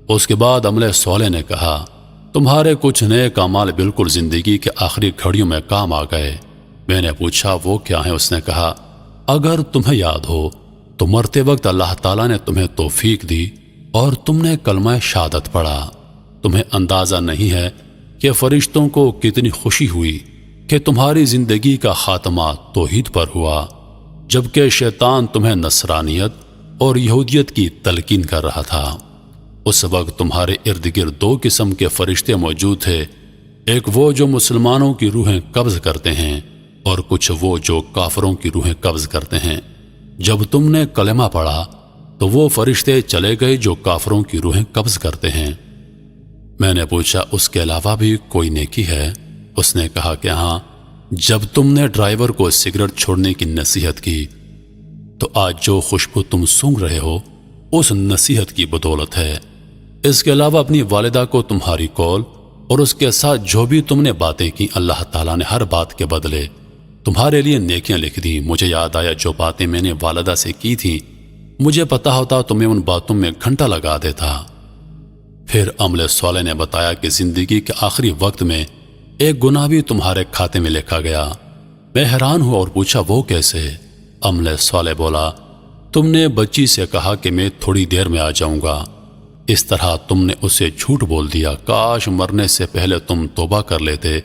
اس کے بعد عملے صالح نے کہا، تمہارے کچھ نیک اعمال بالکل زندگی کے آخری گھڑیوں میں کام آ گئے۔ میں نے پوچھا، وہ کیا ہیں؟ اس نے کہا، اگر تمہیں یاد ہو تو مرتے وقت اللہ تعالیٰ نے تمہیں توفیق دی اور تم نے کلمہ شہادت پڑھا۔ تمہیں اندازہ نہیں ہے کہ فرشتوں کو کتنی خوشی ہوئی کہ تمہاری زندگی کا خاتمہ توحید پر ہوا، جبکہ شیطان تمہیں نصرانیت اور یہودیت کی تلقین کر رہا تھا۔ اس وقت تمہارے ارد گرد دو قسم کے فرشتے موجود تھے، ایک وہ جو مسلمانوں کی روحیں قبض کرتے ہیں، اور کچھ وہ جو کافروں کی روحیں قبض کرتے ہیں۔ جب تم نے کلمہ پڑھا تو وہ فرشتے چلے گئے جو کافروں کی روحیں قبض کرتے ہیں۔ میں نے پوچھا، اس کے علاوہ بھی کوئی نیکی ہے؟ اس نے کہا کہ ہاں، جب تم نے ڈرائیور کو سگریٹ چھوڑنے کی نصیحت کی تو آج جو خوشبو تم سونگھ رہے ہو اس نصیحت کی بدولت ہے۔ اس کے علاوہ اپنی والدہ کو تمہاری قول اور اس کے ساتھ جو بھی تم نے باتیں کی، اللہ تعالیٰ نے ہر بات کے بدلے تمہارے لیے نیکیاں لکھ دی۔ مجھے یاد آیا جو باتیں میں نے والدہ سے کی تھیں، مجھے پتا ہوتا تو میں ان باتوں میں گھنٹہ لگا دیتا۔ پھر عمل صالح نے بتایا کہ زندگی کے آخری وقت میں ایک گناہ بھی تمہارے کھاتے میں لکھا گیا۔ میں حیران ہوا اور پوچھا، وہ کیسے؟ عمل صالح بولا، تم نے بچی سے کہا کہ میں تھوڑی دیر میں آ جاؤں گا، اس طرح تم نے اسے جھوٹ بول دیا۔ کاش مرنے سے پہلے تم توبہ کر لیتے۔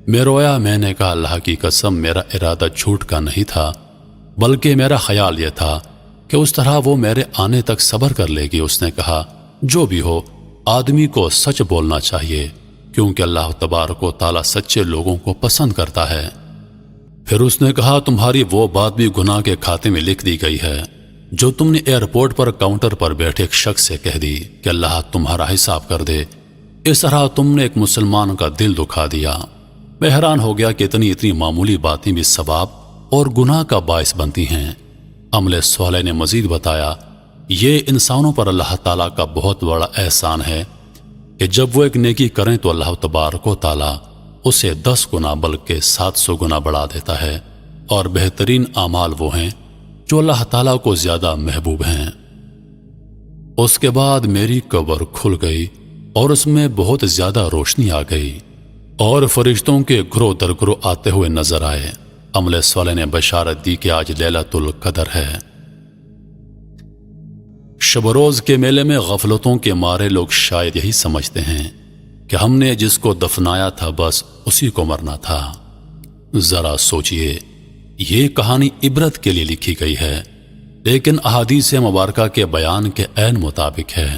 میں رویا۔ میں نے کہا، اللہ کی قسم، میرا ارادہ جھوٹ کا نہیں تھا، بلکہ میرا خیال یہ تھا کہ اس طرح وہ میرے آنے تک صبر کر لے گی۔ اس نے کہا، جو بھی ہو، آدمی کو سچ بولنا چاہیے، کیونکہ اللہ تبارک و تعالیٰ سچے لوگوں کو پسند کرتا ہے۔ پھر اس نے کہا، تمہاری وہ بات بھی گناہ کے کھاتے میں لکھ دی گئی ہے جو تم نے ایئرپورٹ پر کاؤنٹر پر بیٹھے ایک شخص سے کہہ دی کہ اللہ تمہارا حساب کر دے۔ اس طرح تم نے ایک مسلمان کا دل دکھا دیا۔ میں حیران ہو گیا کہ اتنی معمولی باتیں بھی ثواب اور گناہ کا باعث بنتی ہیں۔ عمل صالح نے مزید بتایا، یہ انسانوں پر اللہ تعالیٰ کا بہت بڑا احسان ہے کہ جب وہ ایک نیکی کریں تو اللہ تبارک و تعالیٰ اسے 10 گنا بلکہ 700 گنا بڑھا دیتا ہے، اور بہترین اعمال وہ ہیں جو اللہ تعالیٰ کو زیادہ محبوب ہیں۔ اس کے بعد میری قبر کھل گئی اور اس میں بہت زیادہ روشنی آ گئی اور فرشتوں کے گروہ در گروہ آتے ہوئے نظر آئے۔ عمل صالح نے بشارت دی کہ آج لیلۃ القدر ہے۔ شب و روز کے میلے میں غفلتوں کے مارے لوگ شاید یہی سمجھتے ہیں کہ ہم نے جس کو دفنایا تھا بس اسی کو مرنا تھا۔ ذرا سوچئے، یہ کہانی عبرت کے لیے لکھی گئی ہے، لیکن احادیث مبارکہ کے بیان کے عین مطابق ہے۔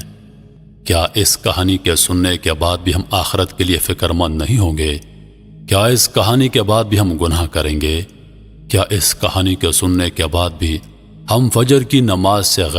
کیا اس کہانی کے سننے کے بعد بھی ہم آخرت کے لیے فکر مند نہیں ہوں گے؟ کیا اس کہانی کے بعد بھی ہم گناہ کریں گے؟ کیا اس کہانی کے سننے کے بعد بھی ہم فجر کی نماز سے غیر